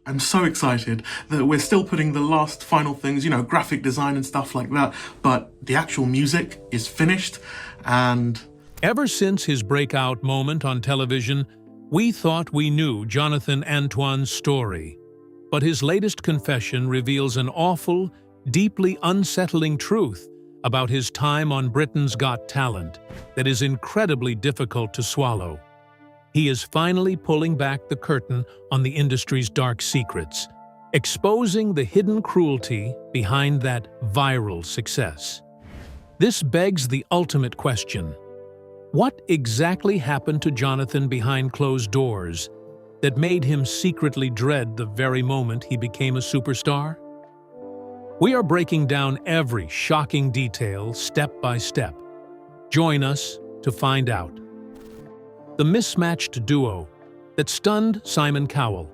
I'm so excited that we're still putting the last final things, graphic design and stuff like that, but the actual music is finished, and Ever since his breakout moment on television, we thought we knew Jonathan Antoine's story. But his latest confession reveals an awful, deeply unsettling truth about his time on Britain's Got Talent that is incredibly difficult to swallow. He is finally pulling back the curtain on the industry's dark secrets, exposing the hidden cruelty behind that viral success. This begs the ultimate question: what exactly happened to Jonathan behind closed doors that made him secretly dread the very moment he became a superstar? We are breaking down every shocking detail step by step. Join us to find out. The mismatched duo that stunned Simon Cowell.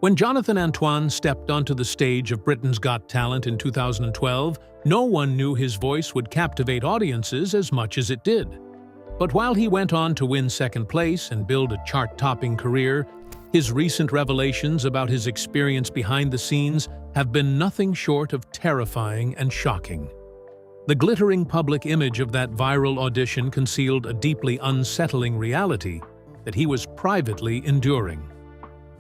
When Jonathan Antoine stepped onto the stage of Britain's Got Talent in 2012, no one knew his voice would captivate audiences as much as it did. But while he went on to win second place and build a chart-topping career, his recent revelations about his experience behind the scenes have been nothing short of terrifying and shocking. The glittering public image of that viral audition concealed a deeply unsettling reality that he was privately enduring.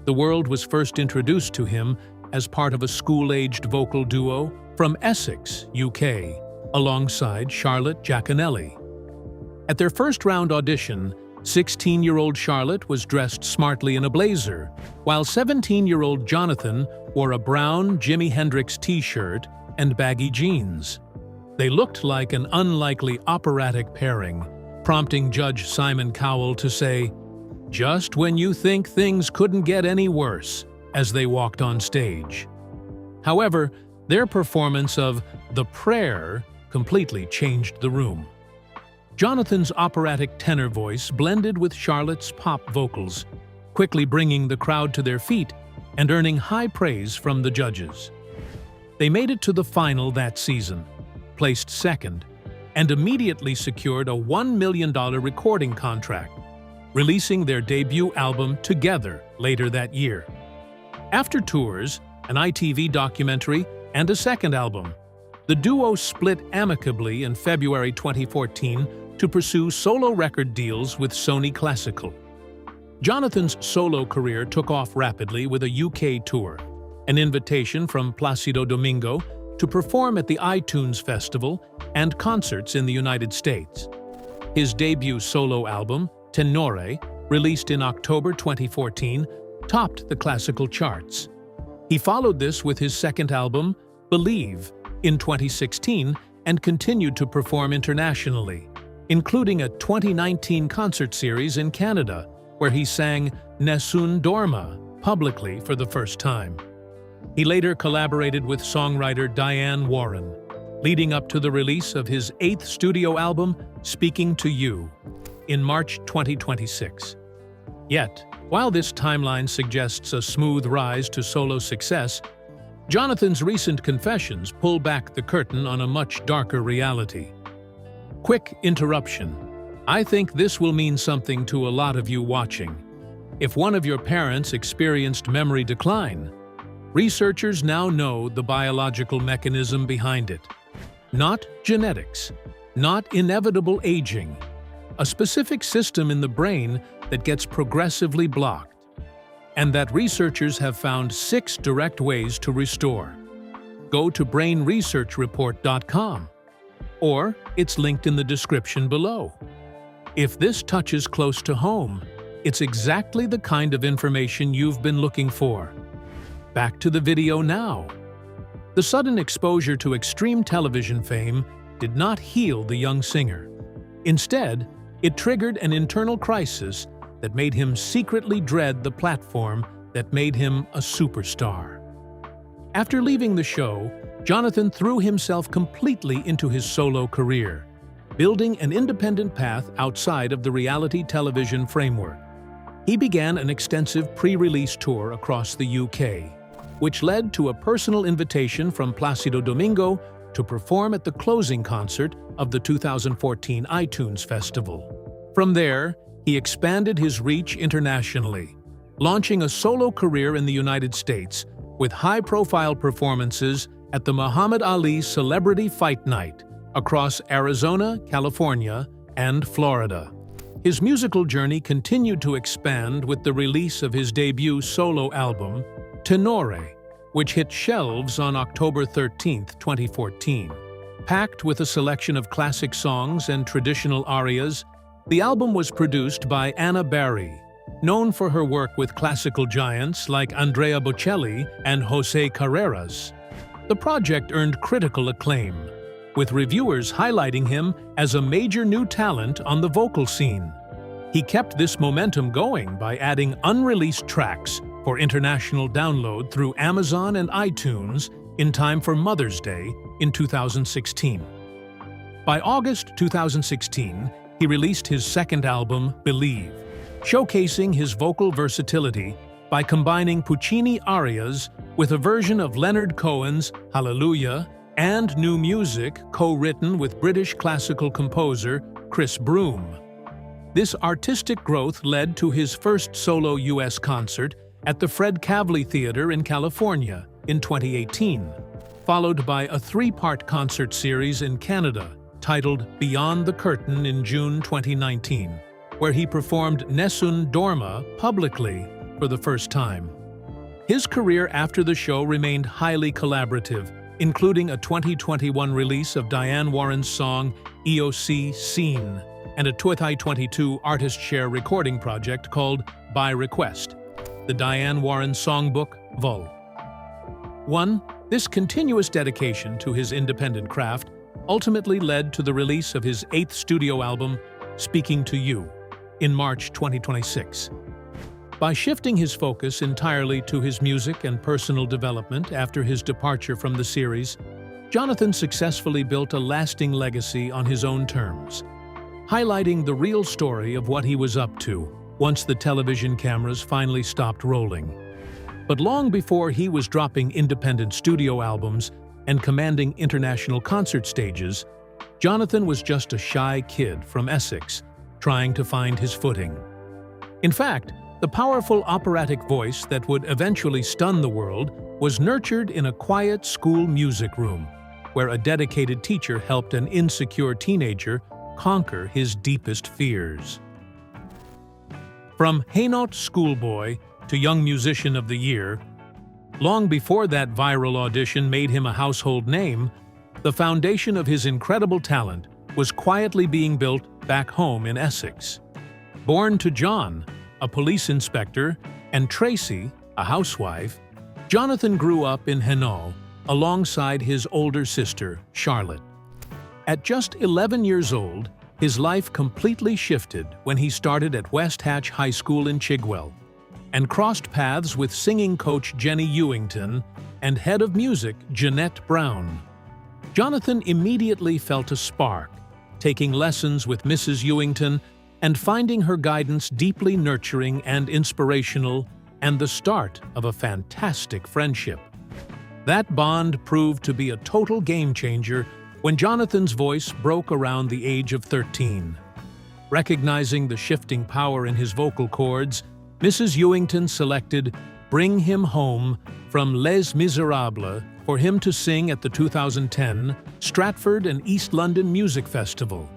The world was first introduced to him as part of a school-aged vocal duo from Essex, UK, alongside Charlotte Giaconelli. At their first-round audition, 16-year-old Charlotte was dressed smartly in a blazer, while 17-year-old Jonathan wore a brown Jimi Hendrix t-shirt and baggy jeans. They looked like an unlikely operatic pairing, prompting Judge Simon Cowell to say, "Just when you think things couldn't get any worse," as they walked on stage. However, their performance of The Prayer completely changed the room. Jonathan's operatic tenor voice blended with Charlotte's pop vocals, quickly bringing the crowd to their feet and earning high praise from the judges. They made it to the final that season, placed second, and immediately secured a $1 million recording contract, releasing their debut album together later that year. After tours, an ITV documentary, and a second album, the duo split amicably in February 2014 to pursue solo record deals with Sony Classical. Jonathan's solo career took off rapidly with a UK tour, an invitation from Placido Domingo to perform at the iTunes Festival and concerts in the United States. His debut solo album, Tenore, released in October 2014, topped the classical charts. He followed this with his second album, Believe, in 2016 and continued to perform internationally, including a 2019 concert series in Canada, where he sang Nessun Dorma publicly for the first time. He later collaborated with songwriter Diane Warren, leading up to the release of his 8th studio album, Speaking to You, in March 2026. Yet, while this timeline suggests a smooth rise to solo success, Jonathan's recent confessions pull back the curtain on a much darker reality. Quick interruption. I think this will mean something to a lot of you watching. If one of your parents experienced memory decline, researchers now know the biological mechanism behind it. Not genetics, not inevitable aging, a specific system in the brain that gets progressively blocked, and that researchers have found 6 direct ways to restore. Go to brainresearchreport.com, or it's linked in the description below. If this touches close to home, it's exactly the kind of information you've been looking for. Back to the video now. The sudden exposure to extreme television fame did not heal the young singer. Instead, it triggered an internal crisis that made him secretly dread the platform that made him a superstar. After leaving the show, Jonathan threw himself completely into his solo career, building an independent path outside of the reality television framework. He began an extensive pre-release tour across the UK, which led to a personal invitation from Placido Domingo to perform at the closing concert of the 2014 iTunes Festival. From there, he expanded his reach internationally, launching a solo career in the United States with high-profile performances at the Muhammad Ali Celebrity Fight Night across Arizona, California, and Florida. His musical journey continued to expand with the release of his debut solo album, Tenore, which hit shelves on October 13, 2014. Packed with a selection of classic songs and traditional arias, the album was produced by Anna Barry, known for her work with classical giants like Andrea Bocelli and José Carreras. The project earned critical acclaim, with reviewers highlighting him as a major new talent on the vocal scene. He kept this momentum going by adding unreleased tracks for international download through Amazon and iTunes in time for Mother's Day in 2016. By August 2016, he released his second album, Believe, showcasing his vocal versatility by combining Puccini arias with a version of Leonard Cohen's Hallelujah and new music co-written with British classical composer Chris Broom. This artistic growth led to his first solo U.S. concert at the Fred Kavli Theater in California in 2018, followed by a three-part concert series in Canada titled Beyond the Curtain in June 2019, where he performed Nessun Dorma publicly for the first time. His career after the show remained highly collaborative, including a 2021 release of Diane Warren's song EOC Scene and a 2022 artist share recording project called By Request, the Diane Warren Songbook, Vol. 1. This continuous dedication to his independent craft ultimately led to the release of his 8th studio album, Speaking to You, in March 2026. By shifting his focus entirely to his music and personal development after his departure from the series, Jonathan successfully built a lasting legacy on his own terms, highlighting the real story of what he was up to once the television cameras finally stopped rolling. But long before he was dropping independent studio albums and commanding international concert stages, Jonathan was just a shy kid from Essex, trying to find his footing. In fact, the powerful operatic voice that would eventually stun the world was nurtured in a quiet school music room, where a dedicated teacher helped an insecure teenager conquer his deepest fears. From Hainaut Schoolboy to Young Musician of the Year, long before that viral audition made him a household name, the foundation of his incredible talent was quietly being built back home in Essex. Born to John, a police inspector, and Tracy, a housewife, Jonathan grew up in Hainaut alongside his older sister, Charlotte. At just 11 years old, his life completely shifted when he started at West Hatch High School in Chigwell and crossed paths with singing coach Jenny Ewington and head of music Jeanette Brown. Jonathan immediately felt a spark, taking lessons with Mrs. Ewington and finding her guidance deeply nurturing and inspirational, and the start of a fantastic friendship. That bond proved to be a total game-changer when Jonathan's voice broke around the age of 13. Recognizing the shifting power in his vocal cords, Mrs. Ewington selected Bring Him Home from Les Miserables for him to sing at the 2010 Stratford and East London Music Festival.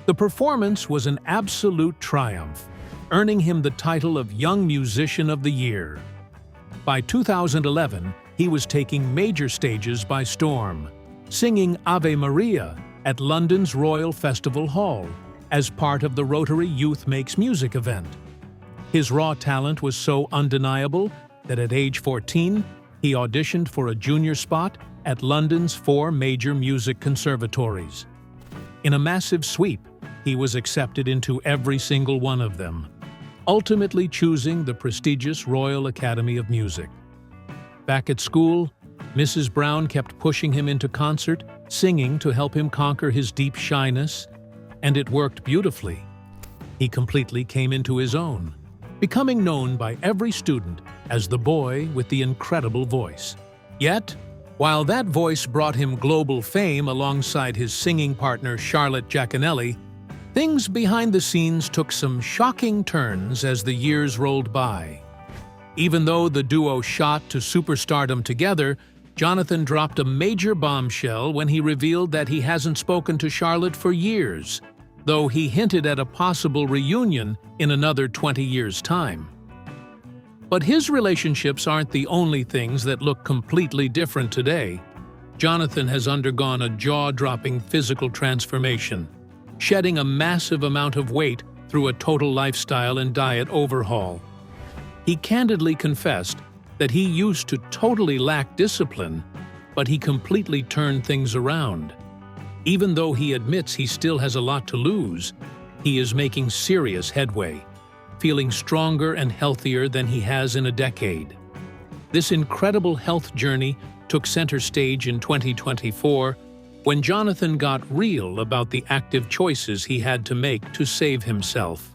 The performance was an absolute triumph, earning him the title of Young Musician of the Year. By 2011, he was taking major stages by storm, singing Ave Maria at London's Royal Festival Hall as part of the Rotary Youth Makes Music event. His raw talent was so undeniable that at age 14, he auditioned for a junior spot at London's 4 major music conservatories. In a massive sweep, he was accepted into every single one of them, ultimately choosing the prestigious Royal Academy of Music. Back at school, Mrs. Brown kept pushing him into concert, singing to help him conquer his deep shyness, and it worked beautifully. He completely came into his own, becoming known by every student as the boy with the incredible voice. Yet, while that voice brought him global fame alongside his singing partner Charlotte Giaconelli, things behind the scenes took some shocking turns as the years rolled by. Even though the duo shot to superstardom together, Jonathan dropped a major bombshell when he revealed that he hasn't spoken to Charlotte for years, though he hinted at a possible reunion in another 20 years' time. But his relationships aren't the only things that look completely different today. Jonathan has undergone a jaw-dropping physical transformation, shedding a massive amount of weight through a total lifestyle and diet overhaul. He candidly confessed that he used to totally lack discipline, but he completely turned things around. Even though he admits he still has a lot to lose, he is making serious headway, feeling stronger and healthier than he has in a decade. This incredible health journey took center stage in 2024 when Jonathan got real about the active choices he had to make to save himself.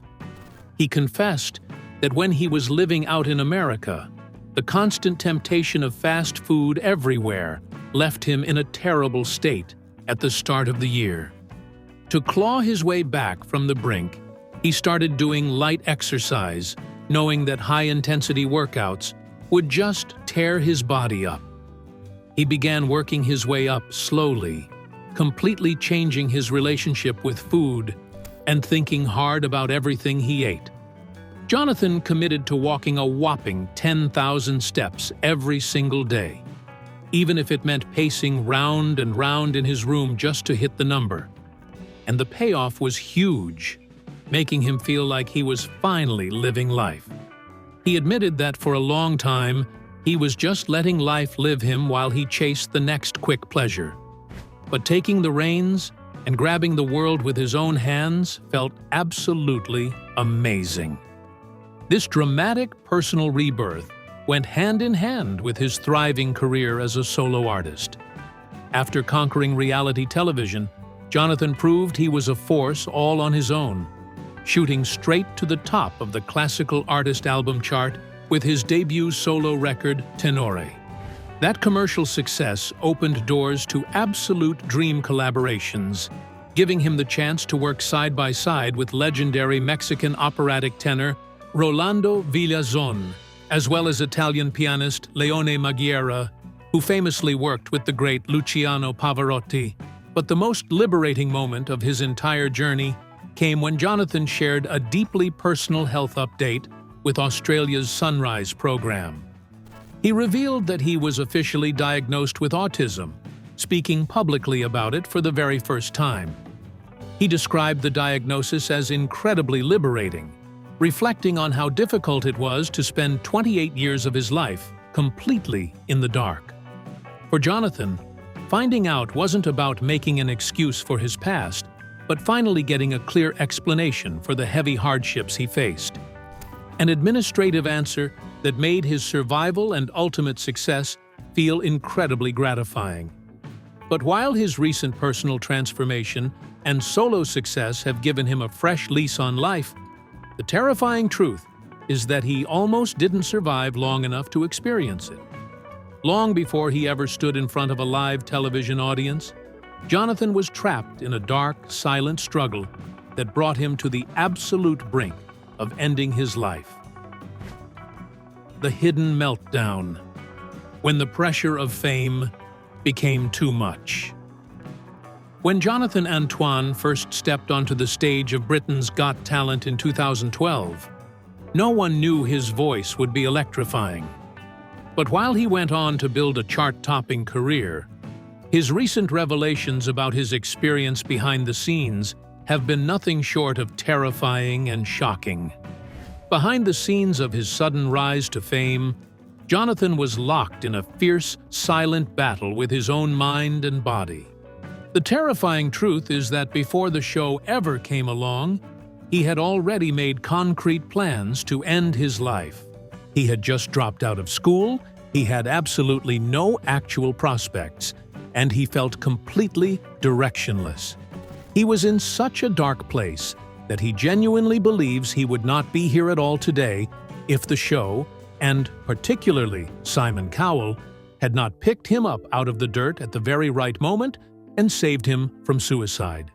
He confessed that when he was living out in America, the constant temptation of fast food everywhere left him in a terrible state at the start of the year. To claw his way back from the brink, he started doing light exercise, knowing that high-intensity workouts would just tear his body up. He began working his way up slowly, completely changing his relationship with food and thinking hard about everything he ate. Jonathan committed to walking a whopping 10,000 steps every single day, even if it meant pacing round and round in his room just to hit the number. And the payoff was huge, making him feel like he was finally living life. He admitted that for a long time, he was just letting life live him while he chased the next quick pleasure. But taking the reins and grabbing the world with his own hands felt absolutely amazing. This dramatic personal rebirth went hand in hand with his thriving career as a solo artist. After conquering reality television, Jonathan proved he was a force all on his own, shooting straight to the top of the classical artist album chart with his debut solo record, Tenore. That commercial success opened doors to absolute dream collaborations, giving him the chance to work side by side with legendary Mexican operatic tenor Rolando Villazon, as well as Italian pianist Leone Magiera, who famously worked with the great Luciano Pavarotti. But the most liberating moment of his entire journey came when Jonathan shared a deeply personal health update with Australia's Sunrise program. He revealed that he was officially diagnosed with autism, speaking publicly about it for the very first time. He described the diagnosis as incredibly liberating, reflecting on how difficult it was to spend 28 years of his life completely in the dark. For Jonathan, finding out wasn't about making an excuse for his past, but finally getting a clear explanation for the heavy hardships he faced. An administrative answer that made his survival and ultimate success feel incredibly gratifying. But while his recent personal transformation and solo success have given him a fresh lease on life, the terrifying truth is that he almost didn't survive long enough to experience it. Long before he ever stood in front of a live television audience, Jonathan was trapped in a dark, silent struggle that brought him to the absolute brink of ending his life. The hidden meltdown, when the pressure of fame became too much. When Jonathan Antoine first stepped onto the stage of Britain's Got Talent in 2012, no one knew his voice would be electrifying. But while he went on to build a chart-topping career, his recent revelations about his experience behind the scenes have been nothing short of terrifying and shocking. Behind the scenes of his sudden rise to fame, Jonathan was locked in a fierce, silent battle with his own mind and body. The terrifying truth is that before the show ever came along, he had already made concrete plans to end his life. He had just dropped out of school, he had absolutely no actual prospects, and he felt completely directionless. He was in such a dark place that he genuinely believes he would not be here at all today if the show, and particularly Simon Cowell, had not picked him up out of the dirt at the very right moment and saved him from suicide.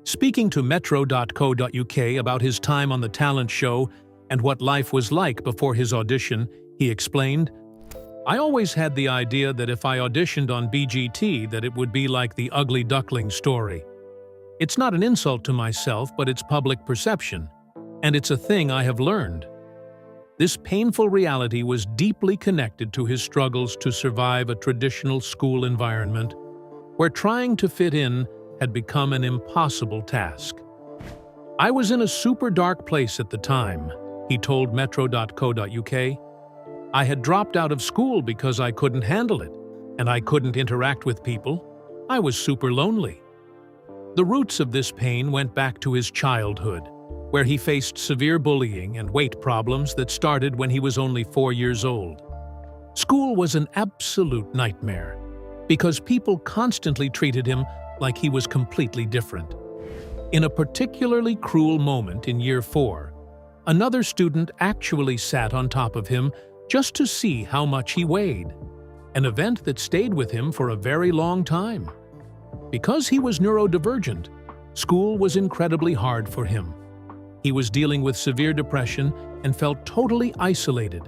Speaking to metro.co.uk about his time on the talent show and what life was like before his audition, He explained, "I always had the idea that if I auditioned on BGT that it would be like the ugly duckling story. It's not an insult to myself, but it's public perception, and it's a thing I have learned." This painful reality was deeply connected to his struggles to survive a traditional school environment where trying to fit in had become an impossible task. "I was in a super dark place at the time," he told metro.co.uk. "I had dropped out of school because I couldn't handle it, and I couldn't interact with people. I was super lonely." The roots of this pain went back to his childhood, where he faced severe bullying and weight problems that started when he was only 4 years old. School was an absolute nightmare, because people constantly treated him like he was completely different. In a particularly cruel moment in year 4, another student actually sat on top of him just to see how much he weighed, an event that stayed with him for a very long time. Because he was neurodivergent, school was incredibly hard for him. He was dealing with severe depression and felt totally isolated,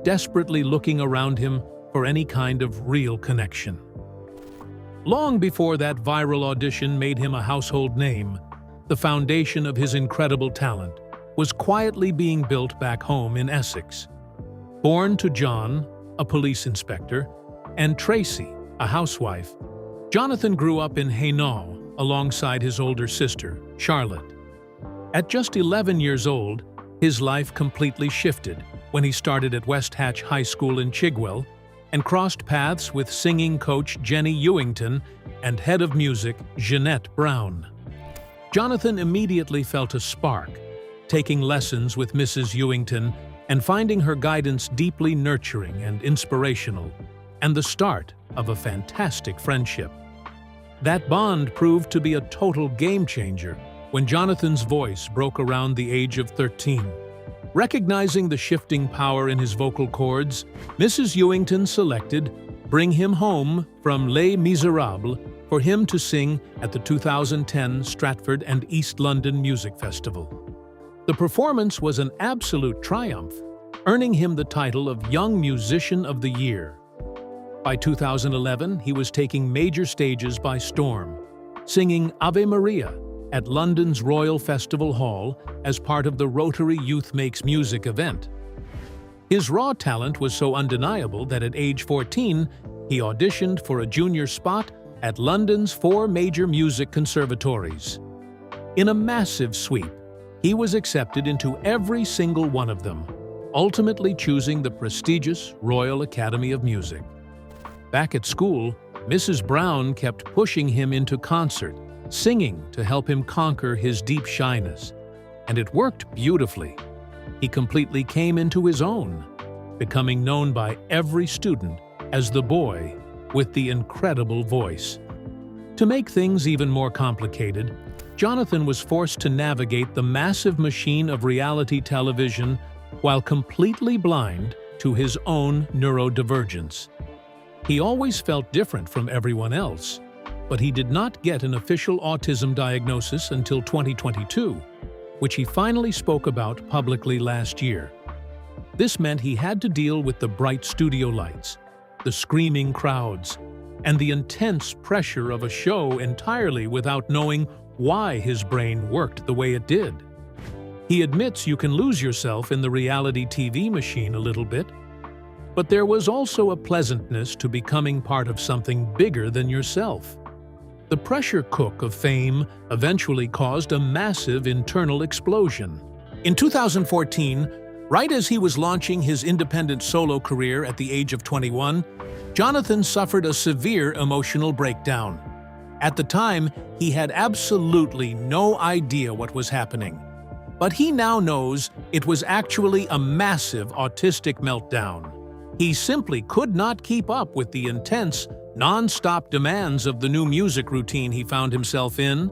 desperately looking around him for any kind of real connection. Long before that viral audition made him a household name, the foundation of his incredible talent was quietly being built back home in Essex. Born to John, a police inspector, and Tracy, a housewife, Jonathan grew up in Hainault alongside his older sister, Charlotte. At just 11 years old, his life completely shifted when he started at West Hatch High School in Chigwell and crossed paths with singing coach Jenny Ewington and head of music Jeanette Brown. Jonathan immediately felt a spark, taking lessons with Mrs. Ewington and finding her guidance deeply nurturing and inspirational, and the start of a fantastic friendship. That bond proved to be a total game-changer when Jonathan's voice broke around the age of 13. Recognizing the shifting power in his vocal cords, Mrs. Ewington selected Bring Him Home from Les Miserables for him to sing at the 2010 Stratford and East London Music Festival. The performance was an absolute triumph, earning him the title of Young Musician of the Year. By 2011, he was taking major stages by storm, singing Ave Maria at London's Royal Festival Hall as part of the Rotary Youth Makes Music event. His raw talent was so undeniable that at age 14, he auditioned for a junior spot at London's 4 major music conservatories. In a massive sweep, he was accepted into every single one of them, ultimately choosing the prestigious Royal Academy of Music. Back at school, Mrs. Brown kept pushing him into concert, singing to help him conquer his deep shyness. And it worked beautifully. He completely came into his own, becoming known by every student as the boy with the incredible voice. To make things even more complicated, Jonathan was forced to navigate the massive machine of reality television while completely blind to his own neurodivergence. He always felt different from everyone else, but he did not get an official autism diagnosis until 2022, which he finally spoke about publicly last year. This meant he had to deal with the bright studio lights, the screaming crowds, and the intense pressure of a show entirely without knowing why his brain worked the way it did. He admits you can lose yourself in the reality TV machine a little bit, but there was also a pleasantness to becoming part of something bigger than yourself. The pressure cook of fame eventually caused a massive internal explosion. In 2014, right as he was launching his independent solo career at the age of 21, Jonathan suffered a severe emotional breakdown. At the time, he had absolutely no idea what was happening. But he now knows it was actually a massive autistic meltdown. He simply could not keep up with the intense, non-stop demands of the new music routine he found himself in,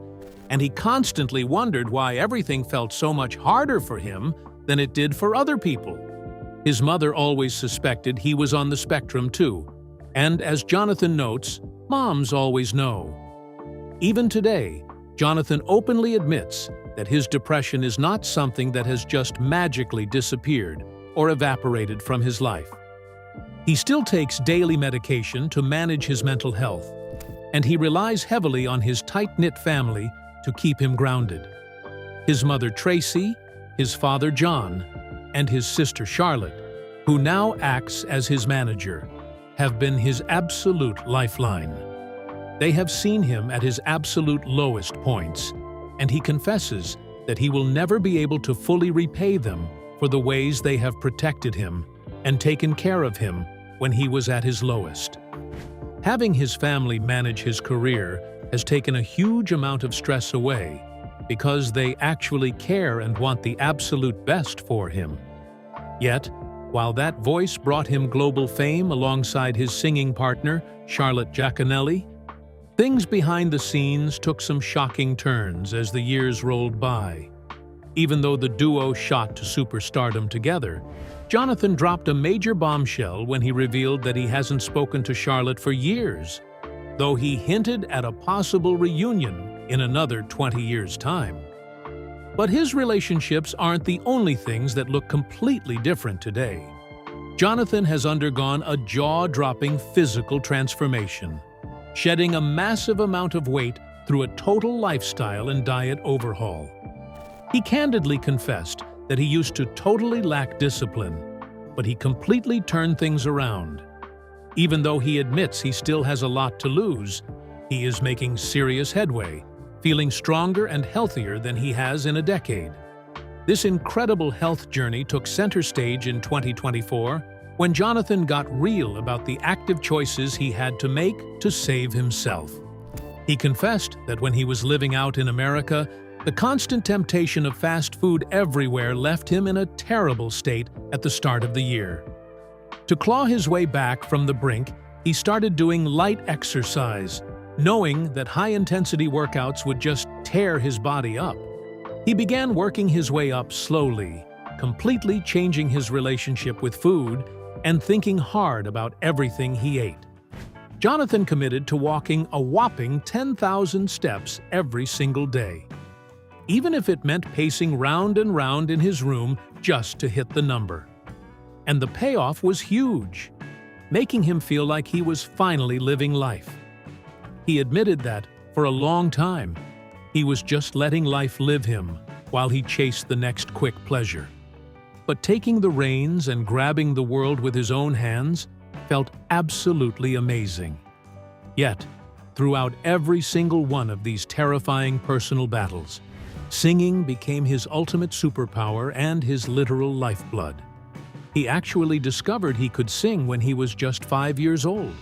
and he constantly wondered why everything felt so much harder for him than it did for other people. His mother always suspected he was on the spectrum too, and as Jonathan notes, moms always know. Even today, Jonathan openly admits that his depression is not something that has just magically disappeared or evaporated from his life. He still takes daily medication to manage his mental health, and he relies heavily on his tight-knit family to keep him grounded. His mother Tracy, his father John, and his sister Charlotte, who now acts as his manager, have been his absolute lifeline. They have seen him at his absolute lowest points, and he confesses that he will never be able to fully repay them for the ways they have protected him and taken care of him when he was at his lowest. Having his family manage his career has taken a huge amount of stress away because they actually care and want the absolute best for him. Yet, while that voice brought him global fame alongside his singing partner, Charlotte Giaconelli, things behind the scenes took some shocking turns as the years rolled by. Even though the duo shot to superstardom together, Jonathan dropped a major bombshell when he revealed that he hasn't spoken to Charlotte for years, though he hinted at a possible reunion in another 20 years' time. But his relationships aren't the only things that look completely different today. Jonathan has undergone a jaw-dropping physical transformation, shedding a massive amount of weight through a total lifestyle and diet overhaul. He candidly confessed that he used to totally lack discipline, but he completely turned things around. Even though he admits he still has a lot to lose, he is making serious headway, feeling stronger and healthier than he has in a decade. This incredible health journey took center stage in 2024 when Jonathan got real about the active choices he had to make to save himself. He confessed that when he was living out in America, the constant temptation of fast food everywhere left him in a terrible state at the start of the year. To claw his way back from the brink, he started doing light exercise, knowing that high-intensity workouts would just tear his body up. He began working his way up slowly, completely changing his relationship with food and thinking hard about everything he ate. Jonathan committed to walking a whopping 10,000 steps every single day, even if it meant pacing round and round in his room just to hit the number. And the payoff was huge, making him feel like he was finally living life. He admitted that, for a long time, he was just letting life live him while he chased the next quick pleasure. But taking the reins and grabbing the world with his own hands felt absolutely amazing. Yet, throughout every single one of these terrifying personal battles, singing became his ultimate superpower and his literal lifeblood. He actually discovered he could sing when he was just 5 years old,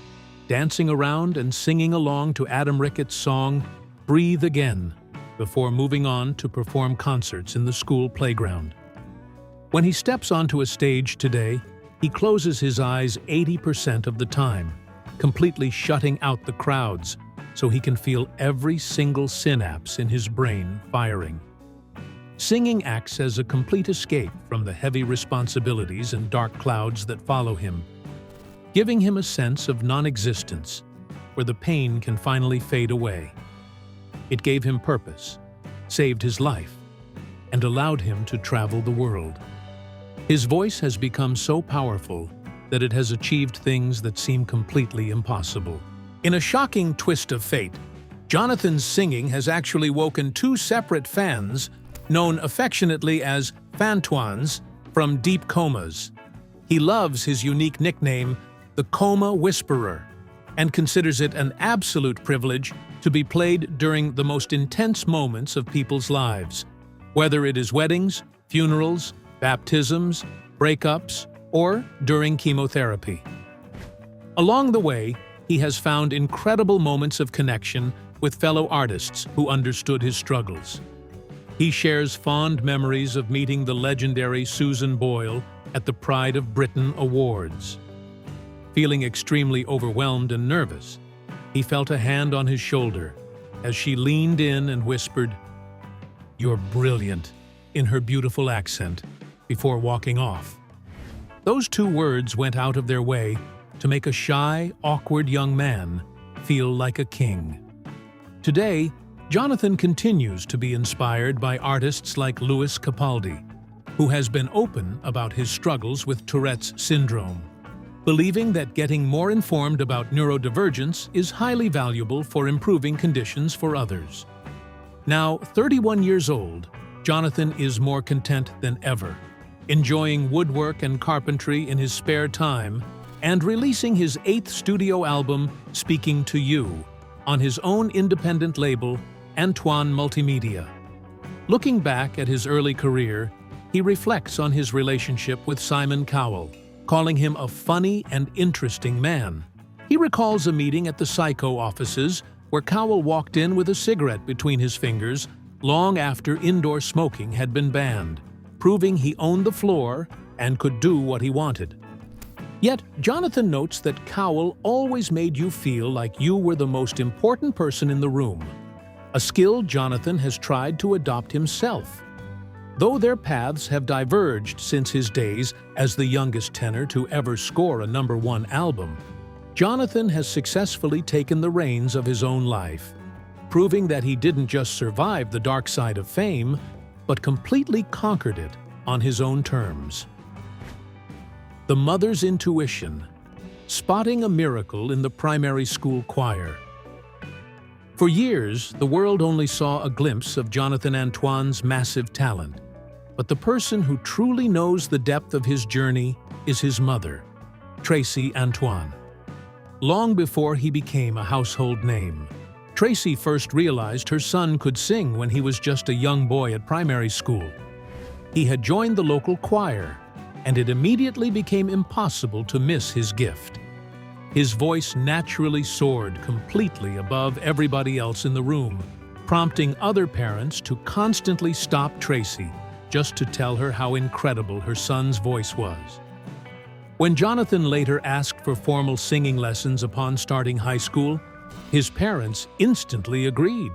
dancing around and singing along to Adam Rickett's song, "Breathe Again," before moving on to perform concerts in the school playground. When he steps onto a stage today, he closes his eyes 80% of the time, completely shutting out the crowds so he can feel every single synapse in his brain firing. Singing acts as a complete escape from the heavy responsibilities and dark clouds that follow him, giving him a sense of non-existence where the pain can finally fade away. It gave him purpose, saved his life, and allowed him to travel the world. His voice has become so powerful that it has achieved things that seem completely impossible. In a shocking twist of fate, Jonathan's singing has actually woken two separate fans, known affectionately as Fantoines, from deep comas. He loves his unique nickname, the Coma Whisperer, and considers it an absolute privilege to be played during the most intense moments of people's lives, whether it is weddings, funerals, baptisms, breakups, or during chemotherapy. Along the way, he has found incredible moments of connection with fellow artists who understood his struggles. He shares fond memories of meeting the legendary Susan Boyle at the Pride of Britain Awards. Feeling extremely overwhelmed and nervous, he felt a hand on his shoulder as she leaned in and whispered, "You're brilliant," in her beautiful accent, before walking off. Those two words went out of their way to make a shy, awkward young man feel like a king. Today, Jonathan continues to be inspired by artists like Louis Capaldi, who has been open about his struggles with Tourette's syndrome, believing that getting more informed about neurodivergence is highly valuable for improving conditions for others. Now, 31 years old, Jonathan is more content than ever, enjoying woodwork and carpentry in his spare time and releasing his 8th studio album, Speaking to You, on his own independent label, Antoine Multimedia. Looking back at his early career, he reflects on his relationship with Simon Cowell, calling him a funny and interesting man. He recalls a meeting at the Psycho offices where Cowell walked in with a cigarette between his fingers long after indoor smoking had been banned, proving he owned the floor and could do what he wanted. Yet, Jonathan notes that Cowell always made you feel like you were the most important person in the room, a skill Jonathan has tried to adopt himself. Though their paths have diverged since his days as the youngest tenor to ever score a #1 album, Jonathan has successfully taken the reins of his own life, proving that he didn't just survive the dark side of fame, but completely conquered it on his own terms. The mother's intuition, spotting a miracle in the primary school choir. For years, the world only saw a glimpse of Jonathan Antoine's massive talent, but the person who truly knows the depth of his journey is his mother, Tracy Antoine. Long before he became a household name, Tracy first realized her son could sing when he was just a young boy at primary school. He had joined the local choir, and it immediately became impossible to miss his gift. His voice naturally soared completely above everybody else in the room, prompting other parents to constantly stop Tracy just to tell her how incredible her son's voice was. When Jonathan later asked for formal singing lessons upon starting high school, his parents instantly agreed.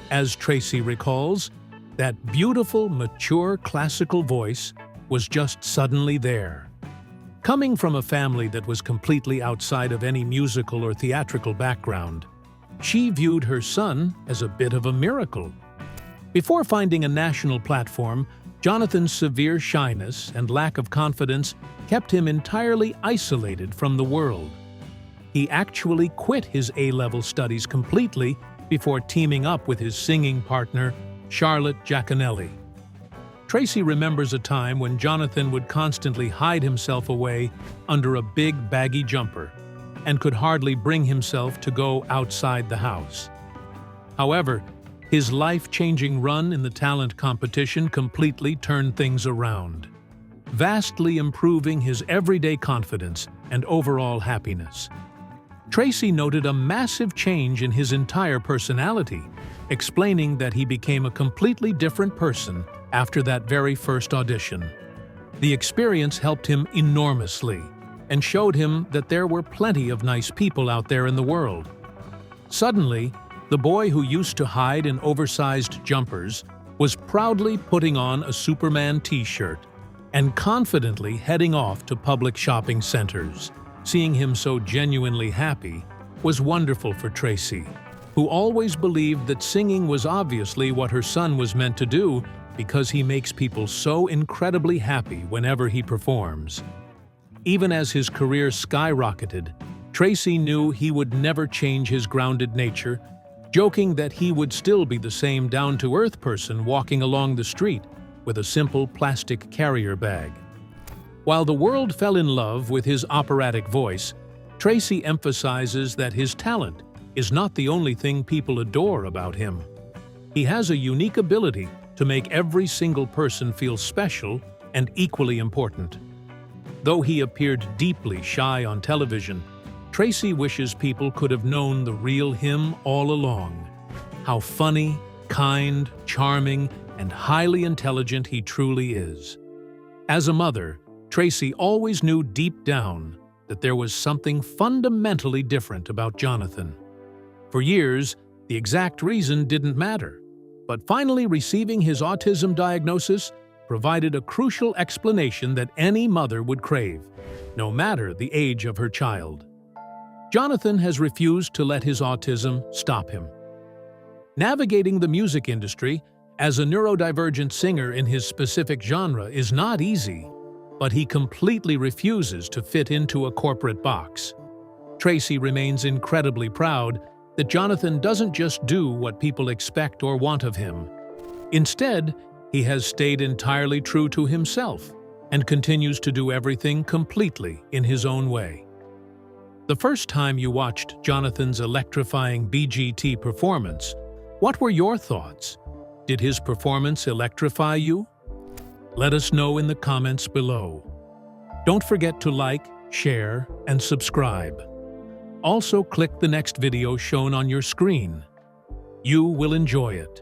As Tracy recalls, that beautiful, mature classical voice was just suddenly there. Coming from a family that was completely outside of any musical or theatrical background, she viewed her son as a bit of a miracle. Before finding a national platform, Jonathan's severe shyness and lack of confidence kept him entirely isolated from the world. He actually quit his A-level studies completely before teaming up with his singing partner, Charlotte Giaconelli. Tracy remembers a time when Jonathan would constantly hide himself away under a big, baggy jumper and could hardly bring himself to go outside the house. However, his life-changing run in the talent competition completely turned things around, vastly improving his everyday confidence and overall happiness. Tracy noted a massive change in his entire personality, explaining that he became a completely different person after that very first audition. The experience helped him enormously and showed him that there were plenty of nice people out there in the world. Suddenly, the boy who used to hide in oversized jumpers was proudly putting on a Superman t-shirt and confidently heading off to public shopping centers. Seeing him so genuinely happy was wonderful for Tracy, who always believed that singing was obviously what her son was meant to do because he makes people so incredibly happy whenever he performs. Even as his career skyrocketed, Tracy knew he would never change his grounded nature, joking that he would still be the same down-to-earth person walking along the street with a simple plastic carrier bag. While the world fell in love with his operatic voice, Tracy emphasizes that his talent is not the only thing people adore about him. He has a unique ability to make every single person feel special and equally important. Though he appeared deeply shy on television, Tracy wishes people could have known the real him all along. How funny, kind, charming, and highly intelligent he truly is. As a mother, Tracy always knew deep down that there was something fundamentally different about Jonathan. For years, the exact reason didn't matter, but finally receiving his autism diagnosis provided a crucial explanation that any mother would crave, no matter the age of her child. Jonathan has refused to let his autism stop him. Navigating the music industry as a neurodivergent singer in his specific genre is not easy, but he completely refuses to fit into a corporate box. Tracy remains incredibly proud that Jonathan doesn't just do what people expect or want of him. Instead, he has stayed entirely true to himself and continues to do everything completely in his own way. The first time you watched Jonathan's electrifying BGT performance, what were your thoughts? Did his performance electrify you? Let us know in the comments below. Don't forget to like, share, and subscribe. Also, click the next video shown on your screen. You will enjoy it.